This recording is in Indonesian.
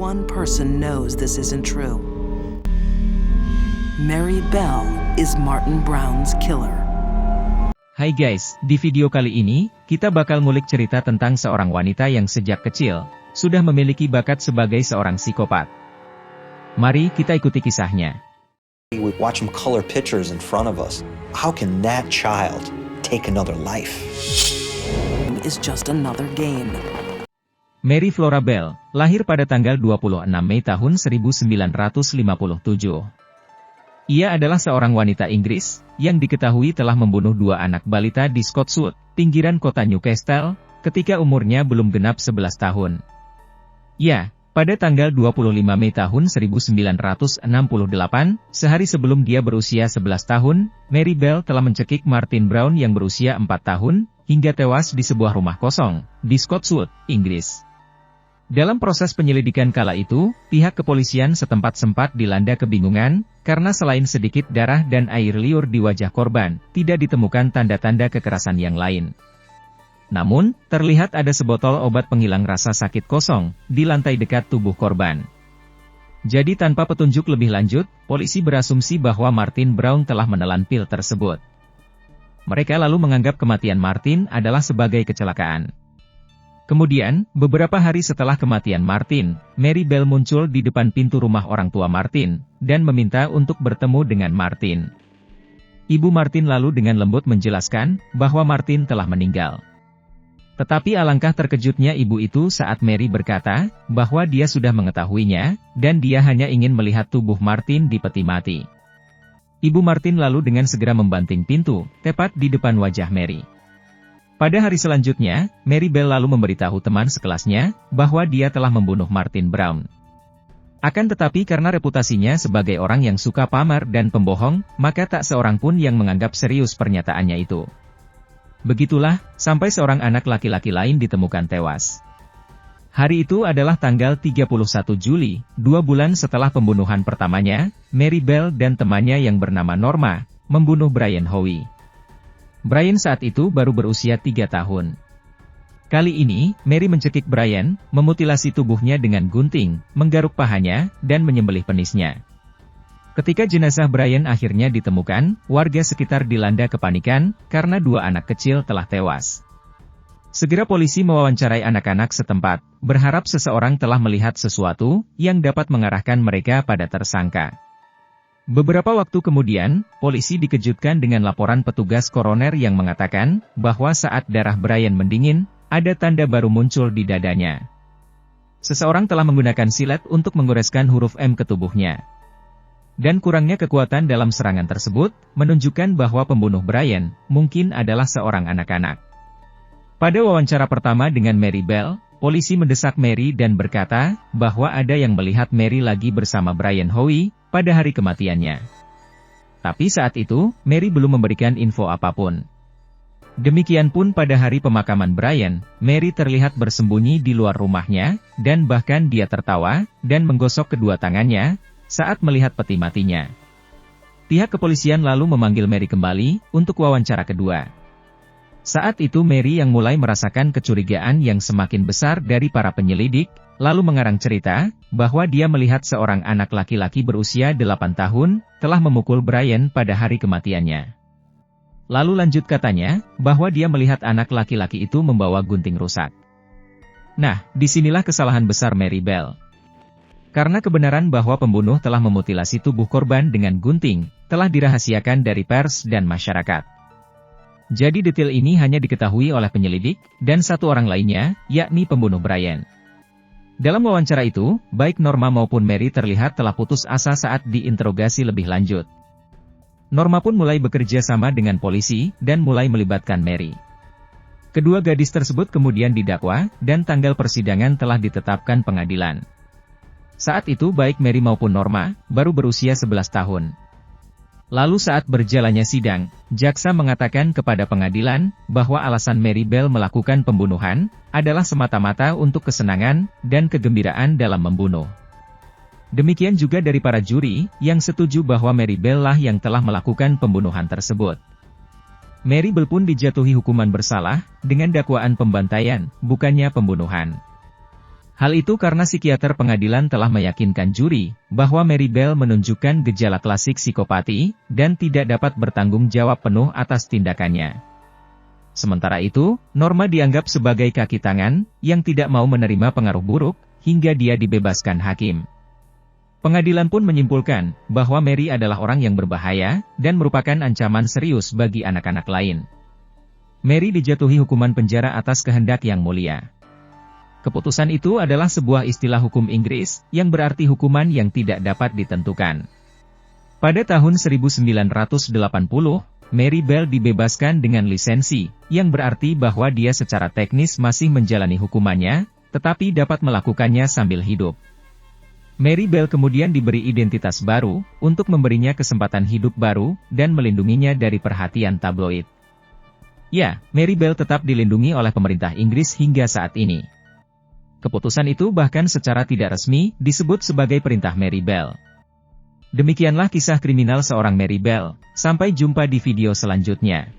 one person knows this isn't true. Mary Bell is Martin Brown's killer. Hai guys, di video kali ini, kita bakal ngulik cerita tentang seorang wanita yang sejak kecil, sudah memiliki bakat sebagai seorang psikopat. Mari kita ikuti kisahnya. We watch them color pictures in front of us. How can that child take another life? Is just another game. Mary Flora Bell, lahir pada tanggal 26 Mei tahun 1957. Ia adalah seorang wanita Inggris, yang diketahui telah membunuh dua anak balita di Scottswood, pinggiran kota Newcastle, ketika umurnya belum genap 11 tahun. Ya, pada tanggal 25 Mei tahun 1968, sehari sebelum dia berusia 11 tahun, Mary Bell telah mencekik Martin Brown yang berusia 4 tahun, hingga tewas di sebuah rumah kosong, di Scottswood, Inggris. Dalam proses penyelidikan kala itu, pihak kepolisian setempat sempat dilanda kebingungan, karena selain sedikit darah dan air liur di wajah korban, tidak ditemukan tanda-tanda kekerasan yang lain. Namun, terlihat ada sebotol obat penghilang rasa sakit kosong, di lantai dekat tubuh korban. Jadi tanpa petunjuk lebih lanjut, polisi berasumsi bahwa Martin Brown telah menelan pil tersebut. Mereka lalu menganggap kematian Martin adalah sebagai kecelakaan. Kemudian, beberapa hari setelah kematian Martin, Mary Bell muncul di depan pintu rumah orang tua Martin, dan meminta untuk bertemu dengan Martin. Ibu Martin lalu dengan lembut menjelaskan, bahwa Martin telah meninggal. Tetapi alangkah terkejutnya ibu itu saat Mary berkata, bahwa dia sudah mengetahuinya, dan dia hanya ingin melihat tubuh Martin di peti mati. Ibu Martin lalu dengan segera membanting pintu, tepat di depan wajah Mary. Pada hari selanjutnya, Mary Bell lalu memberitahu teman sekelasnya, bahwa dia telah membunuh Martin Brown. Akan tetapi karena reputasinya sebagai orang yang suka pamer dan pembohong, maka tak seorang pun yang menganggap serius pernyataannya itu. Begitulah, sampai seorang anak laki-laki lain ditemukan tewas. Hari itu adalah tanggal 31 Juli, 2 bulan setelah pembunuhan pertamanya, Mary Bell dan temannya yang bernama Norma, membunuh Brian Howe. Brian saat itu baru berusia 3 tahun. Kali ini, Mary mencekik Brian, memutilasi tubuhnya dengan gunting, menggaruk pahanya, dan menyembelih penisnya. Ketika jenazah Brian akhirnya ditemukan, warga sekitar dilanda kepanikan, karena dua anak kecil telah tewas. Segera polisi mewawancarai anak-anak setempat, berharap seseorang telah melihat sesuatu, yang dapat mengarahkan mereka pada tersangka. Beberapa waktu kemudian, polisi dikejutkan dengan laporan petugas koroner yang mengatakan, bahwa saat darah Brian mendingin, ada tanda baru muncul di dadanya. Seseorang telah menggunakan silet untuk mengoreskan huruf M ke tubuhnya. Dan kurangnya kekuatan dalam serangan tersebut, menunjukkan bahwa pembunuh Brian, mungkin adalah seorang anak-anak. Pada wawancara pertama dengan Mary Bell, polisi mendesak Mary dan berkata, bahwa ada yang melihat Mary lagi bersama Brian Howe, pada hari kematiannya. Tapi saat itu, Mary belum memberikan info apapun. Demikian pun pada hari pemakaman Brian, Mary terlihat bersembunyi di luar rumahnya, dan bahkan dia tertawa, dan menggosok kedua tangannya, saat melihat peti matinya. Pihak kepolisian lalu memanggil Mary kembali, untuk wawancara kedua. Saat itu Mary yang mulai merasakan kecurigaan yang semakin besar dari para penyelidik, lalu mengarang cerita, bahwa dia melihat seorang anak laki-laki berusia 8 tahun, telah memukul Brian pada hari kematiannya. Lalu lanjut katanya, bahwa dia melihat anak laki-laki itu membawa gunting rusak. Nah, disinilah kesalahan besar Mary Bell. Karena kebenaran bahwa pembunuh telah memutilasi tubuh korban dengan gunting, telah dirahasiakan dari pers dan masyarakat. Jadi detail ini hanya diketahui oleh penyelidik, dan satu orang lainnya, yakni pembunuh Brian. Dalam wawancara itu, baik Norma maupun Mary terlihat telah putus asa saat diinterogasi lebih lanjut. Norma pun mulai bekerja sama dengan polisi, dan mulai melibatkan Mary. Kedua gadis tersebut kemudian didakwa, dan tanggal persidangan telah ditetapkan pengadilan. Saat itu baik Mary maupun Norma, baru berusia 11 tahun. Lalu saat berjalannya sidang, jaksa mengatakan kepada pengadilan, bahwa alasan Mary Bell melakukan pembunuhan, adalah semata-mata untuk kesenangan, dan kegembiraan dalam membunuh. Demikian juga dari para juri, yang setuju bahwa Mary Bell lah yang telah melakukan pembunuhan tersebut. Mary Bell pun dijatuhi hukuman bersalah, dengan dakwaan pembantaian, bukannya pembunuhan. Hal itu karena psikiater pengadilan telah meyakinkan juri bahwa Mary Bell menunjukkan gejala klasik psikopati dan tidak dapat bertanggung jawab penuh atas tindakannya. Sementara itu, Norma dianggap sebagai kaki tangan yang tidak mau menerima pengaruh buruk hingga dia dibebaskan hakim. Pengadilan pun menyimpulkan bahwa Mary adalah orang yang berbahaya dan merupakan ancaman serius bagi anak-anak lain. Mary dijatuhi hukuman penjara atas kehendak yang mulia. Keputusan itu adalah sebuah istilah hukum Inggris, yang berarti hukuman yang tidak dapat ditentukan. Pada tahun 1980, Mary Bell dibebaskan dengan lisensi, yang berarti bahwa dia secara teknis masih menjalani hukumannya, tetapi dapat melakukannya sambil hidup. Mary Bell kemudian diberi identitas baru, untuk memberinya kesempatan hidup baru, dan melindunginya dari perhatian tabloid. Ya, Mary Bell tetap dilindungi oleh pemerintah Inggris hingga saat ini. Keputusan itu bahkan secara tidak resmi disebut sebagai Perintah Mary Bell. Demikianlah kisah kriminal seorang Mary Bell. Sampai jumpa di video selanjutnya.